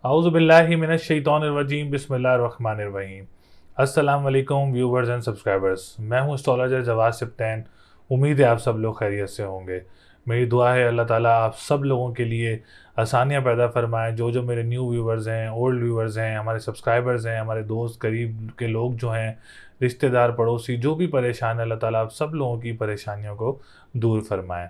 आउज़ुबिल्लाहि मिनश्शैतानिर्रजीम बिस्मिल्लाहिर्रहमानिर्रहीम। अस्सलाम वालेकुम व्यूवर्स एंड सब्सक्राइबर्स। मैं हूं एस्ट्रोलॉजर जवाद सिप्तैन। उम्मीद है आप सब लोग खैरियत से होंगे। मेरी दुआ है अल्लाह ताला आप सब लोगों के लिए आसानियां पैदा फरमाएं। जो मेरे न्यू व्यूवर्स हैं, ओल्ड व्यूवर्स हैं, हमारे सब्सक्राइबर्स हैं, हमारे दोस्त करीब के लोग जो हैं, रिश्तेदार पड़ोसी जो भी परेशान है, अल्लाह ताला आप सब लोगों की परेशानियों को दूर फरमाएँ।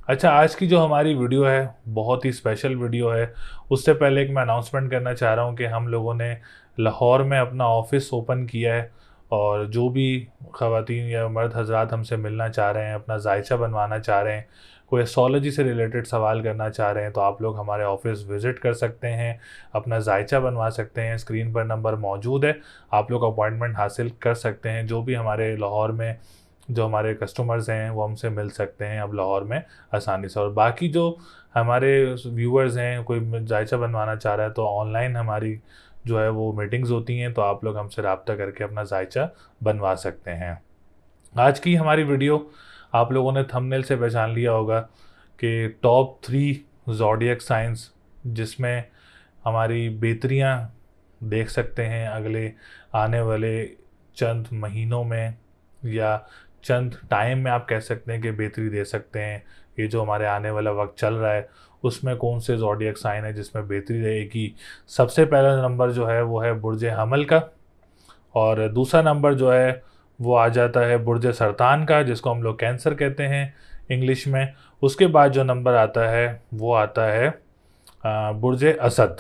अच्छा, आज की जो हमारी वीडियो है बहुत ही स्पेशल वीडियो है। उससे पहले एक मैं अनाउंसमेंट करना चाह रहा हूँ कि हम लोगों ने लाहौर में अपना ऑफ़िस ओपन किया है और जो भी ख़वातीन या मर्द हज़रात हमसे मिलना चाह रहे हैं, अपना जायचा बनवाना चाह रहे हैं, कोई एस्ट्रोलॉजी से रिलेटेड सवाल करना चाह रहे हैं, तो आप लोग हमारे ऑफ़िस विज़िट कर सकते हैं, अपना जायचा बनवा सकते हैं। स्क्रीन पर नंबर मौजूद है, आप लोग अपॉइंटमेंट हासिल कर सकते हैं। जो भी हमारे लाहौर में जो हमारे कस्टमर्स हैं वो हमसे मिल सकते हैं अब लाहौर में आसानी से। और बाकी जो हमारे व्यूअर्स हैं, कोई जायचा बनवाना चाह रहा है तो ऑनलाइन हमारी जो है वो मीटिंग्स होती हैं, तो आप लोग हमसे रब्ता करके अपना जायचा बनवा सकते हैं। आज की हमारी वीडियो आप लोगों ने थंबनेल से पहचान लिया होगा कि टॉप 3 ज़ोडिएक साइंस, जिसमें हमारी बेहतरियाँ देख सकते हैं अगले आने वाले चंद महीनों में, या चंद टाइम में आप कह सकते हैं कि बेहतरी दे सकते हैं। ये जो हमारे आने वाला वक्त चल रहा है उसमें कौन से ज़ोडिएक साइन है जिसमें बेहतरी रहेगी। सबसे पहला नंबर जो है वो है बुर्ज हमल का, और दूसरा नंबर जो है वो आ जाता है बुर्ज सरतान का, जिसको हम लोग कैंसर कहते हैं इंग्लिश में। उसके बाद जो नंबर आता है वो आता है बुर्ज असद,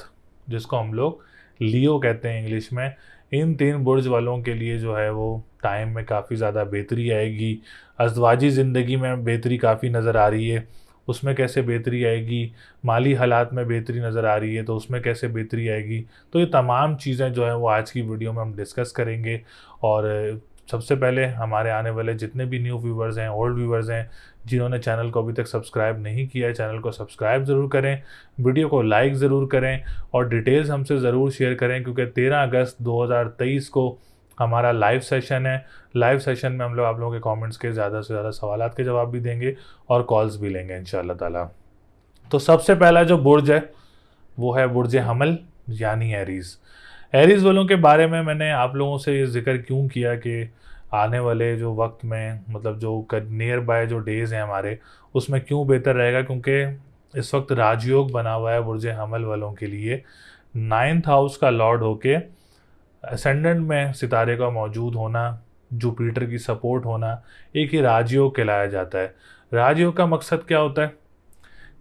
जिसको हम लोग लियो कहते हैं इंग्लिश में। इन 3 बुर्ज वालों के लिए जो है वो टाइम में काफ़ी ज़्यादा बेहतरी आएगी। अज़वाजी ज़िंदगी में बेहतरी काफ़ी नज़र आ रही है, उसमें कैसे बेहतरी आएगी। माली हालात में बेहतरी नज़र आ रही है, तो उसमें कैसे बेहतरी आएगी। तो ये तमाम चीज़ें जो हैं वो आज की वीडियो में हम डिस्कस करेंगे। और सबसे पहले हमारे आने वाले जितने भी न्यू व्यूवर्स हैं, ओल्ड व्यूवर्स हैं, जिन्होंने चैनल को अभी तक सब्सक्राइब नहीं किया है, चैनल को सब्सक्राइब ज़रूर करें, वीडियो को लाइक ज़रूर करें और डिटेल्स हमसे ज़रूर शेयर करें, क्योंकि 13 अगस्त 2023 को हमारा लाइव सेशन है। लाइव सेशन में हम लोग आप लोगों के कमेंट्स के ज़्यादा से ज़्यादा सवालात के जवाब भी देंगे और कॉल्स भी लेंगे इंशाल्लाह ताला। तो सबसे पहला जो बुर्ज है वो है बुर्ज हमल, यानी एरीज़। एरीज़ वालों के बारे में मैंने आप लोगों से ये ज़िक्र क्यों किया कि आने वाले जो वक्त में, मतलब जो नियर बाय जो डेज़ हैं हमारे, उसमें क्यों बेहतर रहेगा, क्योंकि इस वक्त राजयोग बना हुआ है बुर्ज हमल वालों के लिए। 9th हाउस का लॉर्ड होके असेंडेंट में सितारे का मौजूद होना, जुपिटर की सपोर्ट होना, एक ही राजयोग कहलाया जाता है। राजयोग का मकसद क्या होता है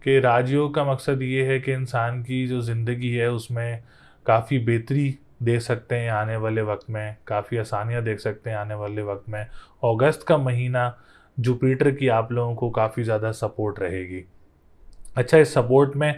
कि राजयोग का मकसद ये है कि इंसान की जो ज़िंदगी है उसमें काफ़ी बेहतरी दे सकते हैं आने वाले वक्त में, काफ़ी आसानियाँ देख सकते हैं आने वाले वक्त में। अगस्त का महीना जुपिटर की आप लोगों को काफ़ी ज़्यादा सपोर्ट रहेगी। अच्छा, इस सपोर्ट में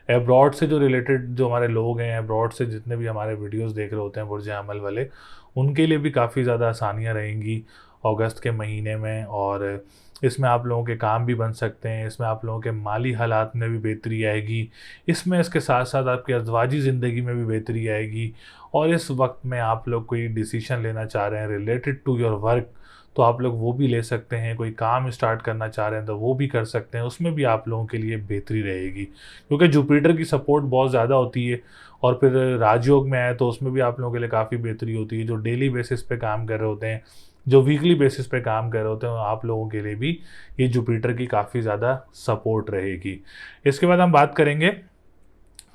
एब्रॉड से जो रिलेटेड जो हमारे लोग हैं, एब्रॉड से जितने भी हमारे वीडियोस देख रहे होते हैं बुर्ज अमल वाले, उनके लिए भी काफ़ी ज़्यादा आसानियाँ रहेंगी अगस्त के महीने में। और इसमें आप लोगों के काम भी बन सकते हैं, इसमें आप लोगों के माली हालात में भी बेहतरी आएगी, इसमें इसके साथ साथ आपकी अज़वाजी ज़िंदगी में भी बेहतरी आएगी। और इस वक्त में आप लोग कोई डिसीजन लेना चाह रहे हैं रिलेटेड टू योर वर्क, तो आप लोग वो भी ले सकते हैं। कोई काम स्टार्ट करना चाह रहे हैं तो वो भी कर सकते हैं, उसमें भी आप लोगों के लिए बेहतरी रहेगी, क्योंकि जुपिटर की सपोर्ट बहुत ज़्यादा होती है। और फिर राजयोग में आए तो उसमें भी आप लोगों के लिए काफ़ी बेहतरी होती है। जो डेली बेसिस पे काम कर रहे होते हैं, जो वीकली बेसिस पे काम कर रहे होते हैं, आप लोगों के लिए भी ये जुपिटर की काफ़ी ज़्यादा सपोर्ट रहेगी। इसके बाद हम बात करेंगे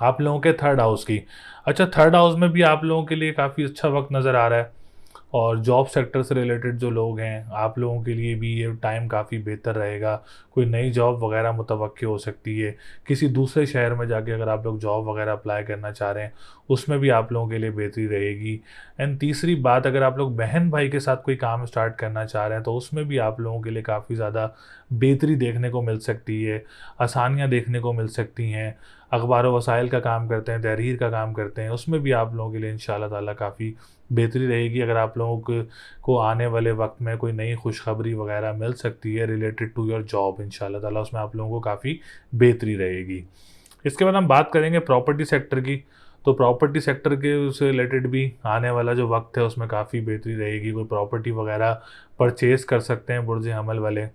आप लोगों के 3rd हाउस की। अच्छा, 3rd हाउस में भी आप लोगों के लिए काफ़ी अच्छा वक्त नज़र आ रहा है। और जॉब सेक्टर से रिलेटेड जो लोग हैं, आप लोगों के लिए भी ये टाइम काफ़ी बेहतर रहेगा। कोई नई जॉब वगैरह मुतवक्की हो सकती है, किसी दूसरे शहर में जाके अगर आप लोग जॉब वगैरह अप्लाई करना चाह रहे हैं, उसमें भी आप लोगों के लिए बेहतरी रहेगी। एंड तीसरी बात, अगर आप लोग बहन भाई के साथ कोई काम स्टार्ट करना चाह रहे हैं तो उसमें भी आप लोगों के लिए काफ़ी ज़्यादा बेहतरी देखने को मिल सकती है, आसानियाँ देखने को मिल सकती हैं। अखबार व वसाइल का काम करते हैं, तहरीर का काम करते हैं, उसमें भी आप लोगों के लिए इंशाल्लाह ताला काफ़ी बेहतरी रहेगी। अगर आप लोगों को आने वाले वक्त में कोई नई खुशखबरी वगैरह मिल सकती है रिलेटेड टू योर जॉब, इंशाल्लाह ताला उसमें आप लोगों को काफ़ी बेहतरी रहेगी। इसके बाद हम बात करेंगे प्रॉपर्टी सेक्टर की। तो प्रॉपर्टी सेक्टर के से रिलेटेड भी आने वाला जो वक्त है उसमें काफ़ी बेहतरी रहेगी। कोई प्रॉपर्टी वगैरह परचेज़ कर सकते हैं बुर्ज हमल वाले।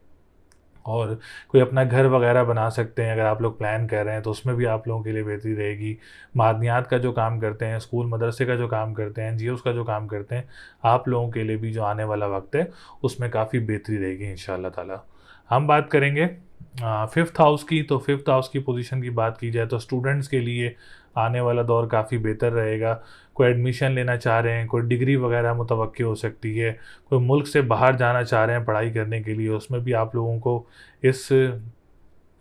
और कोई अपना घर वगैरह बना सकते हैं अगर आप लोग प्लान कर रहे हैं, तो उसमें भी आप लोगों के लिए बेहतरी रहेगी। मादनियात का जो काम करते हैं, स्कूल मदरसे का जो काम करते हैं, एनजीओज़ का जो काम करते हैं, आप लोगों के लिए भी जो आने वाला वक्त है उसमें काफ़ी बेहतरी रहेगी इंशाअल्लाह ताला। हम बात करेंगे फिफ्थ हाउस की। तो फिफ्थ हाउस की पोजीशन की बात की जाए तो स्टूडेंट्स के लिए आने वाला दौर काफ़ी बेहतर रहेगा। कोई एडमिशन लेना चाह रहे हैं, कोई डिग्री वगैरह मुतवक्की हो सकती है, कोई मुल्क से बाहर जाना चाह रहे हैं पढ़ाई करने के लिए, उसमें भी आप लोगों को इस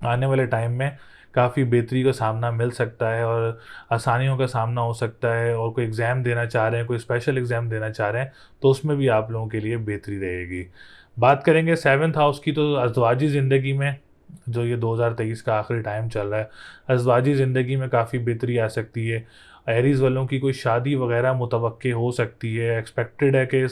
आने वाले टाइम में काफ़ी बेहतरी का सामना मिल सकता है और आसानियों का सामना हो सकता है। और कोई एग्ज़ाम देना चाह रहे हैं, कोई स्पेशल एग्ज़ाम देना चाह रहे हैं, तो उसमें भी आप लोगों के लिए बेहतरी रहेगी। बात करेंगे सेवन्थ हाउस की। तो अज़वाजी ज़िंदगी में जो ये 2023 का आखिरी टाइम चल रहा है, अज़वाजी ज़िंदगी में काफ़ी बेहतरी आ सकती है। एरीज़ वालों की कोई शादी वगैरह मुतवक्के हो सकती है। एक्सपेक्टेड है कि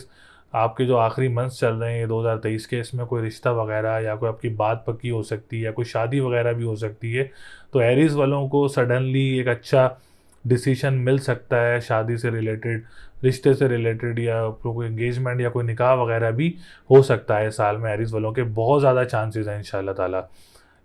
आपके जो आखिरी मंथ्स चल रहे हैं ये 2023 के, इसमें कोई रिश्ता वगैरह या कोई आपकी बात पक्की हो सकती है या कोई शादी वगैरह भी हो सकती है। तो एरीज़ वालों को सडनली एक अच्छा डिसीजन मिल सकता है शादी से रिलेटेड, रिश्ते से रिलेटेड, या कोई एंगेजमेंट या कोई निकाह वगैरह भी हो सकता है साल में। एरीज़ वालों के बहुत ज़्यादा चांसेस हैं इंशाल्लाह ताला।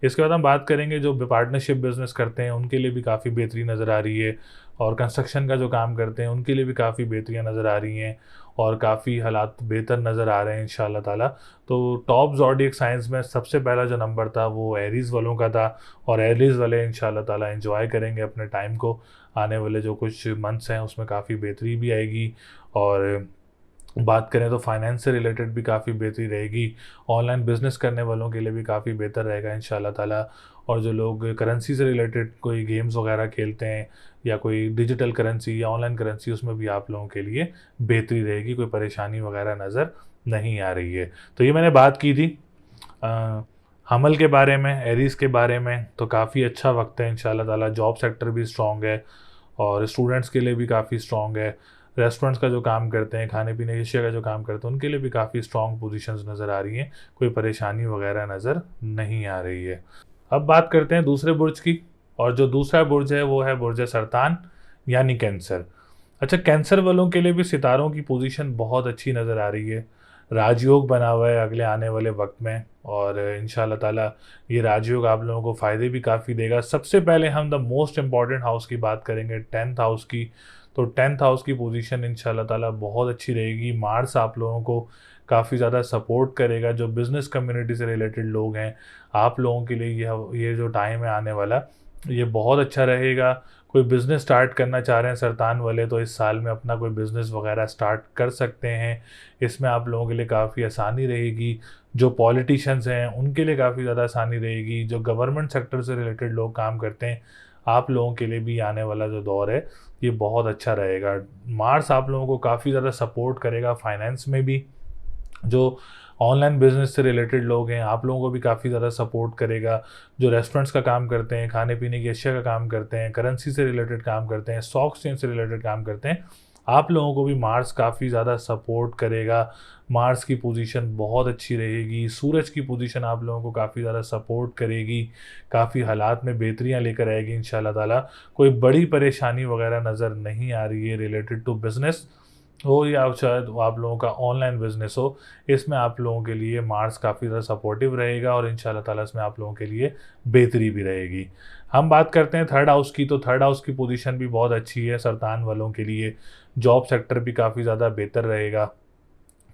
इसके बाद हम बात करेंगे जो पार्टनरशिप बिज़नेस करते हैं उनके लिए भी काफ़ी बेहतरी नज़र आ रही है, और कंस्ट्रक्शन का जो काम करते हैं उनके लिए भी काफ़ी बेहतरियाँ नज़र आ रही हैं और काफ़ी हालात बेहतर नज़र आ रहे हैं इंशाल्लाह ताला। तो टॉप ज़ोडिएक साइंस में सबसे पहला जो नंबर था वो एरीज़ वालों का था, और एरीज़ वाले इंशाल्लाह ताला एंजॉय करेंगे अपने टाइम को। आने वाले जो कुछ मंथ्स हैं उसमें काफ़ी बेहतरी भी आएगी। और बात करें तो फाइनेंस से रिलेटेड भी काफ़ी बेहतरी रहेगी। ऑनलाइन बिज़नेस करने वालों के लिए भी काफ़ी बेहतर रहेगा इंशाल्लाह ताला। और जो लोग करेंसी से रिलेटेड कोई गेम्स वगैरह खेलते हैं या कोई डिजिटल करेंसी या ऑनलाइन करेंसी, उसमें भी आप लोगों के लिए बेहतरी रहेगी, कोई परेशानी वगैरह नज़र नहीं आ रही है। तो ये मैंने बात की थी हमल के बारे में, एरीज़ के बारे में। तो काफ़ी अच्छा वक्त है इंशाल्लाह ताला। जॉब सेक्टर भी स्ट्रॉन्ग है और स्टूडेंट्स के लिए भी काफ़ी स्ट्रॉन्ग है। रेस्टोरेंट्स का जो काम करते हैं, खाने पीने की अशिया का जो काम करते हैं, उनके लिए भी काफ़ी स्ट्रॉन्ग पोजीशंस नज़र आ रही हैं, कोई परेशानी वगैरह नज़र नहीं आ रही है। अब बात करते हैं दूसरे बुर्ज की, और जो दूसरा बुर्ज है वो है बुर्ज सरतान यानी कैंसर। अच्छा, कैंसर वालों के लिए भी सितारों की पोजीशन बहुत अच्छी नज़र आ रही है। राजयोग बना हुआ है अगले आने वाले वक्त में, और इंशाल्लाह ताला ये राजयोग आप लोगों को फ़ायदे भी काफ़ी देगा। सबसे पहले हम द मोस्ट इम्पॉर्टेंट हाउस की बात करेंगे, टेंथ हाउस की। तो टेंथ हाउस की पोजीशन इंशाल्लाह ताला बहुत अच्छी रहेगी। मार्स आप लोगों को काफ़ी ज़्यादा सपोर्ट करेगा। जो बिज़नेस कम्युनिटी से रिलेटेड लोग हैं, आप लोगों के लिए ये जो टाइम है आने वाला, ये बहुत अच्छा रहेगा। कोई बिज़नेस स्टार्ट करना चाह रहे हैं सरतान वाले, तो इस साल में अपना कोई बिज़नेस वगैरह स्टार्ट कर सकते हैं। इसमें आप लोगों के लिए काफ़ी आसानी रहेगी। जो पॉलिटिशियंस हैं उनके लिए काफ़ी ज़्यादा आसानी रहेगी। जो गवर्नमेंट सेक्टर से रिलेटेड लोग काम करते हैं, आप लोगों के लिए भी आने वाला जो दौर है ये बहुत अच्छा रहेगा। मार्स आप लोगों को काफ़ी ज़्यादा सपोर्ट करेगा फाइनेंस में भी। जो ऑनलाइन बिज़नेस से रिलेटेड लोग हैं, आप लोगों को भी काफ़ी ज़्यादा सपोर्ट करेगा। जो रेस्टोरेंट्स का काम करते हैं, खाने पीने की अशिया का काम करते हैं, करेंसी से रिलेटेड काम करते हैं, स्टॉक एक्सचेंज से रिलेटेड काम करते हैं, आप लोगों को भी मार्स काफ़ी ज़्यादा सपोर्ट करेगा। मार्स की पोजीशन बहुत अच्छी रहेगी। सूरज की पोजीशन आप लोगों को काफ़ी ज़्यादा सपोर्ट करेगी, काफ़ी हालात में बेहतरियाँ लेकर आएगी इंशाल्लाह ताला। कोई बड़ी परेशानी वगैरह नज़र नहीं आ रही है रिलेटेड टू बिज़नेस हो या शायद आप लोगों का ऑनलाइन बिजनेस हो। इसमें आप लोगों के लिए मार्स काफ़ी ज़्यादा सपोर्टिव रहेगा और इंशाल्लाह ताला इसमें आप लोगों के लिए बेहतरी भी रहेगी। हम बात करते हैं थर्ड हाउस की। तो थर्ड हाउस की पोजीशन भी बहुत अच्छी है सरतान वालों के लिए। जॉब सेक्टर भी काफ़ी ज़्यादा बेहतर रहेगा।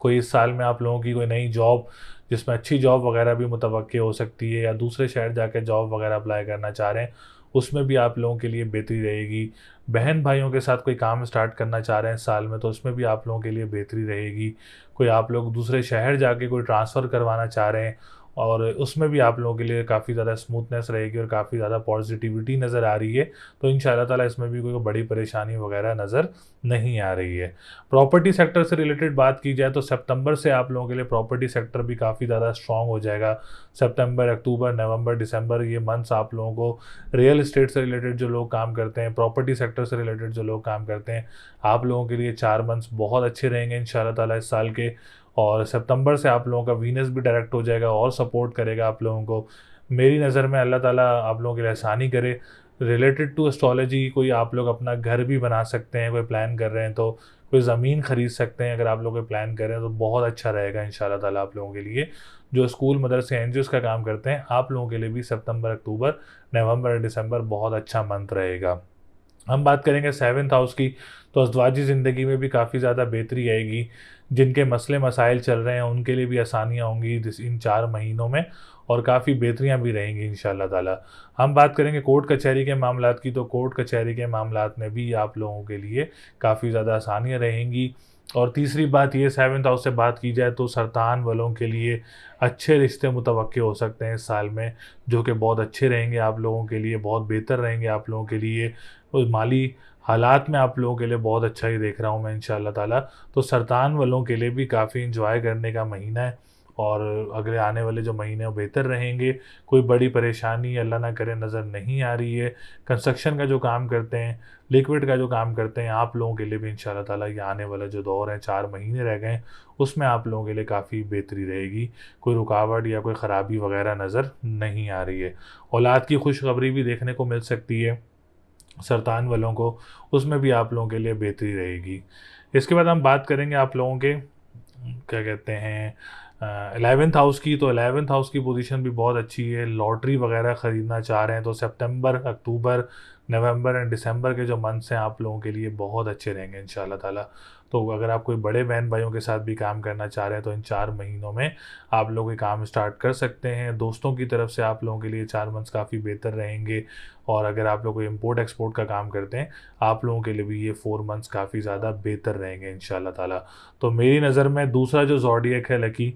कोई इस साल में आप लोगों की कोई नई जॉब, जिसमें अच्छी जॉब वगैरह भी मुतवक्के हो सकती है, या दूसरे शहर जाके जॉब वगैरह अप्लाई करना चाह रहे हैं, उसमें भी आप लोगों के लिए बेहतरी रहेगी। बहन भाइयों के साथ कोई काम स्टार्ट करना चाह रहे हैं इस साल में, तो उसमें भी आप लोगों के लिए बेहतरी रहेगी। कोई आप लोग दूसरे शहर जाके कोई ट्रांसफ़र करवाना चाह रहे हैं, और उसमें भी आप लोगों के लिए काफ़ी ज़्यादा स्मूथनेस रहेगी और काफ़ी ज़्यादा पॉजिटिविटी नज़र आ रही है। तो इंशाल्लाह ताला इसमें भी कोई बड़ी परेशानी वगैरह नज़र नहीं आ रही है। प्रॉपर्टी सेक्टर से रिलेटेड बात की जाए तो सितंबर से आप लोगों के लिए प्रॉपर्टी सेक्टर भी काफ़ी ज़्यादा स्ट्रॉन्ग हो जाएगा। सितंबर, अक्टूबर, नवंबर, दिसंबर, ये मंथ्स आप लोगों को रियल इस्टेट से रिलेटेड जो लोग काम करते हैं, प्रॉपर्टी सेक्टर से रिलेटेड जो लोग काम करते हैं, आप लोगों के लिए 4 मंथ्स बहुत अच्छे रहेंगे इंशाल्लाह ताला इस साल के। और सितंबर से आप लोगों का वीनस भी डायरेक्ट हो जाएगा और सपोर्ट करेगा आप लोगों को। मेरी नज़र में अल्लाह ताला आप लोगों के लिए आसानी करे। रिलेटेड टू एस्ट्रोलॉजी कोई आप लोग अपना घर भी बना सकते हैं, कोई प्लान कर रहे हैं तो कोई ज़मीन ख़रीद सकते हैं। अगर आप लोग कोई प्लान कर रहे हैं तो बहुत अच्छा रहेगा इंशाल्लाह ताला आप लोगों के लिए। जो स्कूल मदरसे एनजीओज़ का काम करते हैं, आप लोगों के लिए भी सितंबर, अक्टूबर, नवंबर और दिसंबर बहुत अच्छा मंथ रहेगा। हम बात करेंगे सेवन्थ हाउस की, तो अज़दवाजी ज़िंदगी में भी काफ़ी ज़्यादा बेहतरी आएगी। जिनके मसले मसाइल चल रहे हैं उनके लिए भी आसानियाँ होंगी इन 4 महीनों में, और काफ़ी बेहतरियाँ भी रहेंगी इंशाल्लाह ताला। हम बात करेंगे कोर्ट कचहरी के मामलात की, तो कोर्ट कचहरी के मामलात में भी आप लोगों के लिए काफ़ी ज़्यादा आसानियाँ रहेंगी। और तीसरी बात ये, सेवन्थ हाउस से बात की जाए तो सरतान वालों के लिए अच्छे रिश्ते मुतवक्के हो सकते हैं इस साल में, जो कि बहुत अच्छे रहेंगे आप लोगों के लिए, बहुत बेहतर रहेंगे आप लोगों के लिए। और माली हालात में आप लोगों के लिए बहुत अच्छा ही देख रहा हूँ मैं इंशाल्लाह ताला। तो सरतान वालों के लिए भी काफ़ी एंजॉय करने का महीना है, और अगले आने वाले जो महीने वो बेहतर रहेंगे। कोई बड़ी परेशानी अल्लाह ना करे नज़र नहीं आ रही है। कंस्ट्रक्शन का जो काम करते हैं, लिक्विड का जो काम करते हैं, आप लोगों के लिए भी इंशाल्लाह ताला ये आने वाला जो दौर है, 4 महीने रह गए हैं, उसमें आप लोगों के लिए काफ़ी बेहतरी रहेगी। कोई रुकावट या कोई ख़राबी वगैरह नज़र नहीं आ रही है। औलाद की खुशखबरी भी देखने को मिल सकती है सरतान वालों को, उसमें भी आप लोगों के लिए बेहतरी रहेगी। इसके बाद हम बात करेंगे आप लोगों के क्या कहते हैं 11th हाउस की। तो 11th हाउस की पोजीशन भी बहुत अच्छी है। लॉटरी वगैरह ख़रीदना चाह रहे हैं तो सितंबर, अक्टूबर, नवंबर एंड दिसंबर के जो मंथ्स हैं आप लोगों के लिए बहुत अच्छे रहेंगे इंशाल्लाह ताला। तो अगर आप कोई बड़े बहन भाइयों के साथ भी काम करना चाह रहे हैं तो इन 4 महीनों में आप लोग ये काम स्टार्ट कर सकते हैं। दोस्तों की तरफ से आप लोगों के लिए 4 मंथ्स काफ़ी बेहतर रहेंगे। और अगर आप लोग कोई इम्पोर्ट एक्सपोर्ट का काम करते हैं, आप लोगों के लिए भी ये 4 मंथ्स काफ़ी ज़्यादा बेहतर रहेंगे इंशाल्लाह ताला। तो मेरी नज़र में दूसरा जो ज़ोडिएक है लकी,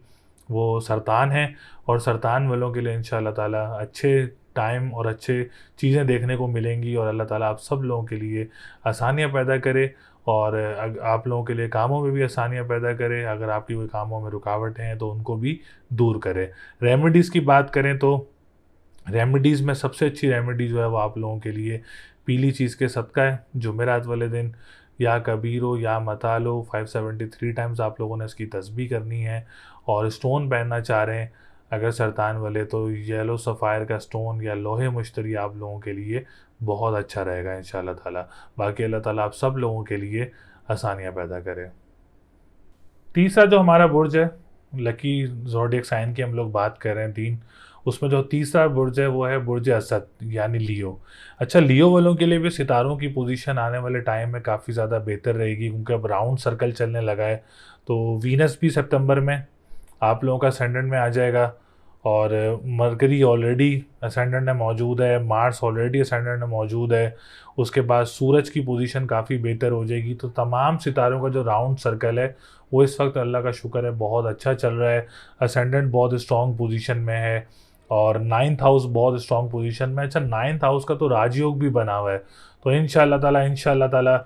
वो सरतान है। और सरतान वालों के लिए इंशाल्लाह ताला अच्छे टाइम और अच्छे चीज़ें देखने को मिलेंगी, और अल्लाह ताला आप सब लोगों के लिए आसानियाँ पैदा करे, और आप लोगों के लिए कामों में भी आसानियाँ पैदा करे। अगर आपकी कोई कामों में रुकावटें हैं तो उनको भी दूर करे। रेमेडीज़ की बात करें तो रेमेडीज़ में सबसे अच्छी रेमेडी जो है वो आप लोगों के लिए पीली चीज़ के सदका है। जुमेरात वाले दिन या कबीरो या मतालो 573 टाइम्स आप लोगों ने इसकी तस्बीह करनी है। और स्टोन पहनना चाह रहे हैं अगर सरतान वाले, तो येलो सफ़ायर का स्टोन या लोहे मुश्तरी आप लोगों के लिए बहुत अच्छा रहेगा इंशाल्लाह ताला। बाकी अल्लाह ताला आप सब लोगों के लिए आसानियाँ पैदा करे। तीसरा जो हमारा बुर्ज है, लकी ज़ोडिएक साइन की हम लोग बात कर रहे हैं 3, उसमें जो तीसरा बुर्ज है वो है बुर्ज असद यानी लियो। अच्छा, लियो वालों के लिए भी सितारों की पोजीशन आने वाले टाइम में काफ़ी ज़्यादा बेहतर रहेगी, क्योंकि अब राउंड सर्कल चलने लगा है। तो वीनस भी सितंबर में आप लोगों का असेंडेंट में आ जाएगा, और मरकरी ऑलरेडी असेंडेंट में मौजूद है, मार्स ऑलरेडी असेंडेंट में मौजूद है। उसके बाद सूरज की पोजीशन काफ़ी बेहतर हो जाएगी। तो तमाम सितारों का जो राउंड सर्कल है वो इस वक्त अल्लाह का शुक्र है बहुत अच्छा चल रहा है। असेंडेंट बहुत स्ट्रॉन्ग पोजीशन में है, और 9th हाउस बहुत स्ट्रॉन्ग पोजीशन में। अच्छा, 9th हाउस का तो राजयोग भी बना हुआ है। तो इंशाल्लाह ताला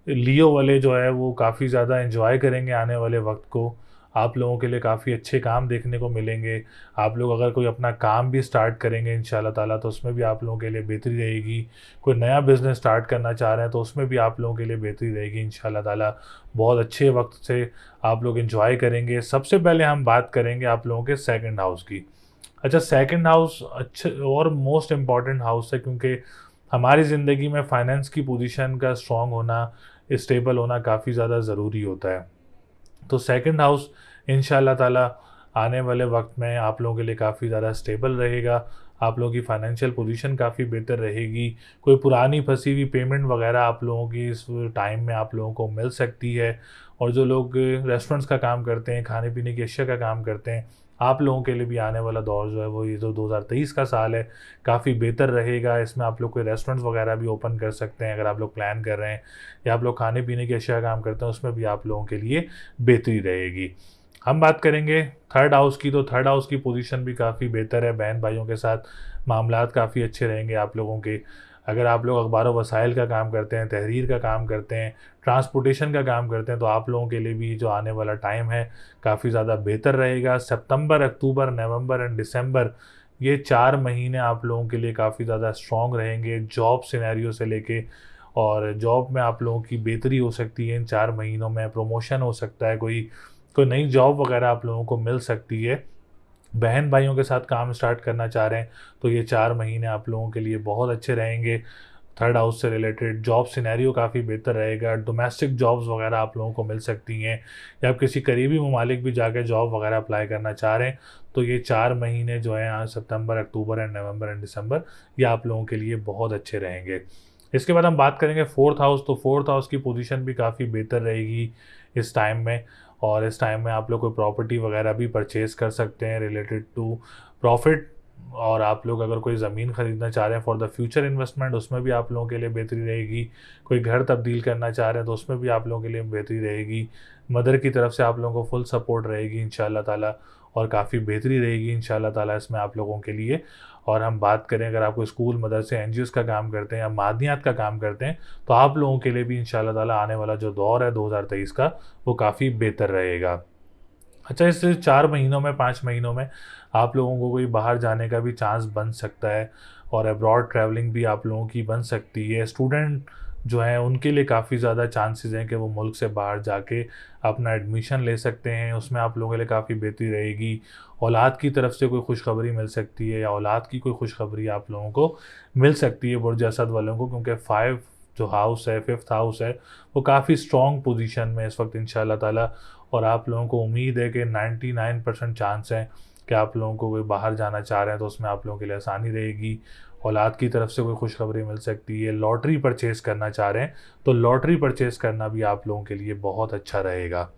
लियो वाले जो है वो काफ़ी ज़्यादा एंजॉय करेंगे आने वाले वक्त को। आप लोगों के लिए काफ़ी अच्छे काम देखने को मिलेंगे। आप लोग अगर कोई अपना काम भी स्टार्ट करेंगे इंशाल्लाह ताला तो उसमें भी आप लोगों के लिए बेहतरी रहेगी। कोई नया बिज़नेस स्टार्ट करना चाह रहे हैं तो उसमें भी आप लोगों के लिए बेहतरी रहेगी इंशाल्लाह ताला। बहुत अच्छे वक्त से आप लोग एंजॉय करेंगे। सबसे पहले हम बात करेंगे आप लोगों के सेकंड हाउस की। अच्छा, सेकंड हाउस अच्छे और मोस्ट इम्पॉर्टेंट हाउस है, क्योंकि हमारी ज़िंदगी में फाइनेंस की पोजीशन का स्ट्रॉन्ग होना, स्टेबल होना काफ़ी ज़्यादा ज़रूरी होता है। तो सेकंड हाउस इंशाल्लाह ताला आने वाले वक्त में आप लोगों के लिए काफ़ी ज़्यादा स्टेबल रहेगा। आप लोगों की फाइनेंशियल पोजीशन काफ़ी बेहतर रहेगी। कोई पुरानी फंसी हुई पेमेंट वगैरह आप लोगों की इस टाइम में आप लोगों को मिल सकती है। और जो लोग रेस्टोरेंट्स का काम करते हैं, खाने पीने की अशिया का काम करते हैं, आप लोगों के लिए भी आने वाला दौर जो है वो ये जो 2023 का साल है काफ़ी बेहतर रहेगा। इसमें आप लोग कोई रेस्टोरेंट्स वगैरह भी ओपन कर सकते हैं अगर आप लोग प्लान कर रहे हैं, या आप लोग खाने पीने की अशिया का काम करते हैं, उसमें भी आप लोगों के लिए बेहतरी रहेगी। हम बात करेंगे थर्ड हाउस की। तो थर्ड हाउस की पोजीशन भी काफ़ी बेहतर है। बहन भाइयों के साथ मामलात काफ़ी अच्छे रहेंगे आप लोगों के। अगर आप लोग अखबार व वसाइल का काम करते हैं, तहरीर का काम करते हैं, ट्रांसपोर्टेशन का काम करते हैं, तो आप लोगों के लिए भी जो आने वाला टाइम है काफ़ी ज़्यादा बेहतर रहेगा। सितंबर, अक्टूबर, नवंबर एंड दिसंबर, ये 4 महीने आप लोगों के लिए काफ़ी ज़्यादा स्ट्रॉन्ग रहेंगे जॉब सिनेरियो से लेके। और जॉब में आप लोगों की बेहतरी हो सकती है इन 4 महीनों में। प्रमोशन हो सकता है, कोई कोई नई जॉब वगैरह आप लोगों को मिल सकती है। बहन भाइयों के साथ काम स्टार्ट करना चाह रहे हैं तो ये 4 महीने आप लोगों के लिए बहुत अच्छे रहेंगे। थर्ड हाउस से रिलेटेड जॉब सिनेरियो काफ़ी बेहतर रहेगा। डोमेस्टिक जॉब्स वगैरह आप लोगों को मिल सकती हैं, या आप किसी करीबी ममालिक भी जाके जॉब वगैरह अप्लाई करना चाह रहे हैं तो ये 4 महीने जो हैं सितंबर, अक्टूबर एंड नवंबर एंड दिसंबर, ये आप लोगों के लिए बहुत अच्छे रहेंगे। इसके बाद हम बात करेंगे फोर्थ हाउस। तो फोर्थ हाउस की पोजीशन भी काफ़ी बेहतर रहेगी इस टाइम में, और इस टाइम में आप लोग कोई प्रॉपर्टी वगैरह भी परचेज़ कर सकते हैं रिलेटेड टू प्रॉफिट। और आप लोग अगर कोई ज़मीन ख़रीदना चाह रहे हैं फॉर द फ्यूचर इन्वेस्टमेंट, उसमें भी आप लोगों के लिए बेहतरी रहेगी। कोई घर तब्दील करना चाह रहे हैं तो उसमें भी आप लोगों के लिए बेहतरी रहेगी। मदर की तरफ से आप लोगों को फुल सपोर्ट रहेगी इंशाल्लाह ताला, और काफ़ी बेहतरी रहेगी इंशाल्लाह ताला इसमें आप लोगों के लिए। और हम बात करें अगर आप कोई स्कूल, मदरसे, एनजीओज़ का काम करते हैं या मादनियात का काम करते हैं तो आप लोगों के लिए भी इंशाल्लाह ताला आने वाला जो दौर है 2023 का, वो काफ़ी बेहतर रहेगा। अच्छा, इस 4 महीनों में, 5 महीनों में आप लोगों को कोई बाहर जाने का भी चांस बन सकता है, और अब्रॉड ट्रैवलिंग भी आप लोगों की बन सकती है। स्टूडेंट जो हैं उनके लिए काफ़ी ज़्यादा चांसेस हैं कि वो मुल्क से बाहर जाके अपना एडमिशन ले सकते हैं, उसमें आप लोगों के लिए काफ़ी बेहतरी रहेगी। औलाद की तरफ से कोई खुशखबरी मिल सकती है, या औलाद की कोई खुशखबरी आप लोगों को मिल सकती है बुर्ज असद वालों को, क्योंकि 5 जो हाउस है, 5th हाउस है, वो काफ़ी स्ट्रॉन्ग पोजीशन में इस वक्त इंशाल्लाह ताला। और आप लोगों को उम्मीद है कि 99% चांस है कि आप लोगों को कोई बाहर जाना चाह रहे हैं तो उसमें आप लोगों के लिए आसानी रहेगी। औलाद की तरफ से कोई खुशखबरी मिल सकती है। लॉटरी परचेज़ करना चाह रहे हैं तो लॉटरी परचेज़ करना भी आप लोगों के लिए बहुत अच्छा रहेगा।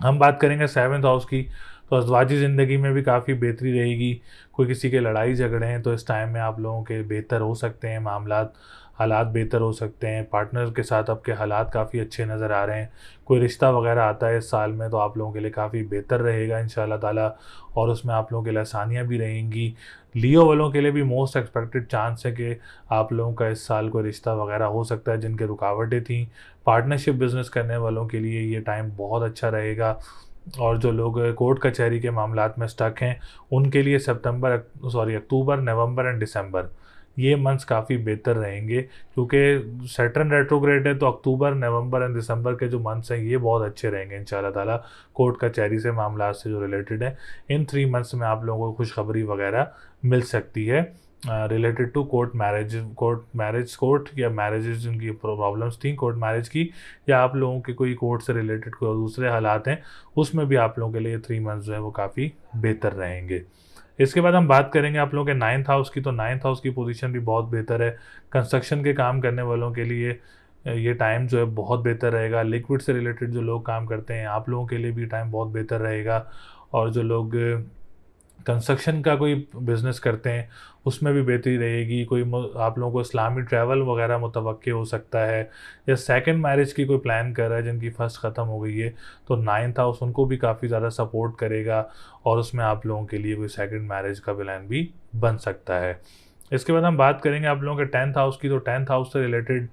हम बात करेंगे 7th हाउस की। तो अज़वाजी ज़िंदगी में भी काफ़ी बेहतरी रहेगी। कोई किसी के लड़ाई झगड़े हैं तो इस टाइम में आप लोगों के बेहतर हो सकते हैं मामलात, हालात बेहतर हो सकते हैं। पार्टनर के साथ आपके हालात काफ़ी अच्छे नज़र आ रहे हैं। कोई रिश्ता वगैरह आता है इस साल में तो आप लोगों के लिए काफ़ी बेहतर रहेगा इंशाल्लाह ताला, और उसमें आप लोगों के लिए आसानियाँ भी रहेंगी। लियो वालों के लिए भी मोस्ट एक्सपेक्टेड चांस है कि आप लोगों का इस साल कोई रिश्ता वगैरह हो सकता है जिनके रुकावटें थी। पार्टनरशिप बिज़नेस करने वालों के लिए ये टाइम बहुत अच्छा रहेगा। और जो लोग कोर्ट कचहरी के मामलात में स्टक हैं उनके लिए अक्टूबर, नवंबर एंड दिसंबर, ये मंथ्स काफ़ी बेहतर रहेंगे, क्योंकि सैटर्न रेट्रोग्रेड है। तो अक्टूबर, नवंबर एंड दिसंबर के जो मंथ्स हैं ये बहुत अच्छे रहेंगे इंशाल्लाह ताला। कोर्ट कचहरी से मामलात से जो रिलेटेड है, इन 3 मंथ्स में आप लोगों को खुशखबरी वगैरह मिल सकती है रिलेटेड टू कोर्ट या मैरिजेज जिनकी प्रॉब्लम्स थी कोर्ट मैरिज की, या आप लोगों के कोई कोर्ट से रिलेटेड कोई दूसरे हालात हैं, उसमें भी आप लोगों के लिए 3 मंथ्स जो है वो काफ़ी बेहतर रहेंगे। इसके बाद हम बात करेंगे आप लोगों के 9th हाउस की। तो 9th हाउस की पोजीशन भी बहुत बेहतर है। कंस्ट्रक्शन के काम करने वालों के लिए ये टाइम जो है बहुत बेहतर रहेगा। लिक्विड से रिलेटेड जो लोग काम करते हैं आप लोगों के लिए भी टाइम बहुत बेहतर रहेगा। और जो लोग कंस्ट्रक्शन का कोई बिज़नेस करते हैं उसमें भी बेहतरी रहेगी। आप लोगों को इस्लामी ट्रैवल वगैरह मुतवक्के हो सकता है, या सेकंड मैरिज की कोई प्लान कर रहा है जिनकी फ़र्स्ट ख़त्म हो गई है तो 9th हाउस उनको भी काफ़ी ज़्यादा सपोर्ट करेगा, और उसमें आप लोगों के लिए कोई सेकंड मैरिज का प्लान भी बन सकता है। इसके बाद हम बात करेंगे आप लोगों के 10th हाउस की। तो 10th हाउस से रिलेटेड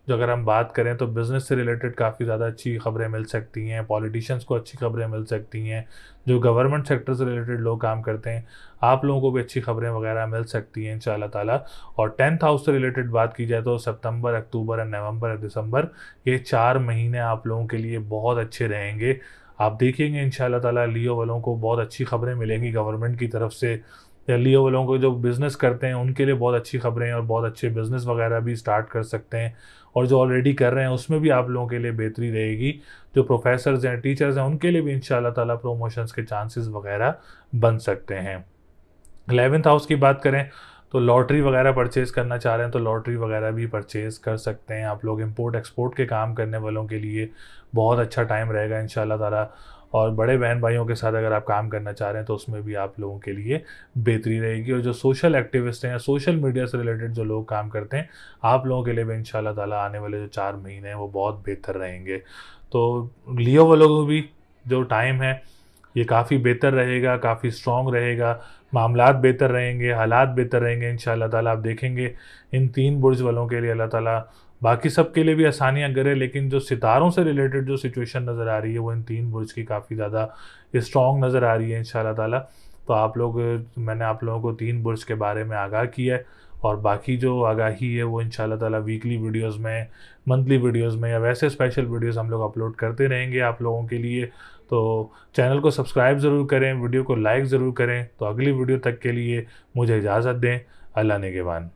जो अगर हम बात करें तो बिज़नेस से रिलेटेड काफ़ी ज़्यादा अच्छी खबरें मिल सकती हैं। पॉलिटिशियंस को अच्छी खबरें मिल सकती हैं। जो गवर्नमेंट सेक्टर से रिलेटेड लोग काम करते हैं आप लोगों को भी अच्छी खबरें वगैरह मिल सकती हैं इंशाल्लाह ताला। और 10th हाउस से रिलेटेड बात की जाए तो सितंबर, अक्टूबर, नवंबर, दिसंबर, ये 4 महीने आप लोगों के लिए बहुत अच्छे रहेंगे। आप देखेंगे इंशाल्लाह ताला लियो वालों को बहुत अच्छी खबरें मिलेंगी गवर्नमेंट की तरफ से, या लियो वालों को जो बिज़नेस करते हैं उनके लिए बहुत अच्छी खबरें हैं, और बहुत अच्छे बिज़नेस वगैरह भी स्टार्ट कर सकते हैं। और जो ऑलरेडी कर रहे हैं उसमें भी आप लोगों के लिए बेहतरी रहेगी। जो प्रोफेसर्स हैं, टीचर्स हैं, उनके लिए भी इंशाल्लाह ताला प्रमोशंस के चांसेस वगैरह बन सकते हैं। 11th हाउस की बात करें तो लॉटरी वगैरह परचेज़ करना चाह रहे हैं तो लॉटरी वगैरह भी परचेज़ कर सकते हैं आप लोग। इंपोर्ट एक्सपोर्ट के काम करने वालों के लिए बहुत अच्छा टाइम रहेगा इंशाल्लाह ताला। और बड़े बहन भाइयों के साथ अगर आप काम करना चाह रहे हैं तो उसमें भी आप लोगों के लिए बेहतरी रहेगी। और जो सोशल एक्टिविस्ट हैं या सोशल मीडिया से रिलेटेड जो लोग काम करते हैं आप लोगों के लिए भी इंशाल्लाह ताला आने वाले जो 4 महीने हैं वो बहुत बेहतर रहेंगे। तो लियो वालों को भी जो टाइम है ये काफ़ी बेहतर रहेगा, काफ़ी स्ट्रॉन्ग रहेगा, मामलात बेहतर रहेंगे, हालात बेहतर रहेंगे इंशाल्लाह ताला। आप देखेंगे इन 3 बुर्ज वालों के लिए अल्लाह ताला बाकी सब के लिए भी आसानियाँ करे, लेकिन जो सितारों से रिलेटेड जो सिचुएशन नज़र आ रही है वो इन 3 बुर्ज की काफ़ी ज़्यादा स्ट्रॉन्ग नज़र आ रही है इंशाल्लाह ताला। तो मैंने आप लोगों को 3 बुर्ज के बारे में आगाह किया है, और बाकी जो आगाही है वो इंशाल्लाह ताला वीकली वीडियोस में, मंथली वीडियोस में, या वैसे स्पेशल वीडियोस हम लोग अपलोड करते रहेंगे आप लोगों के लिए। तो चैनल को सब्सक्राइब ज़रूर करें, वीडियो को लाइक ज़रूर करें। तो अगली वीडियो तक के लिए मुझे इजाज़त दें। अल्लाह निगहबान।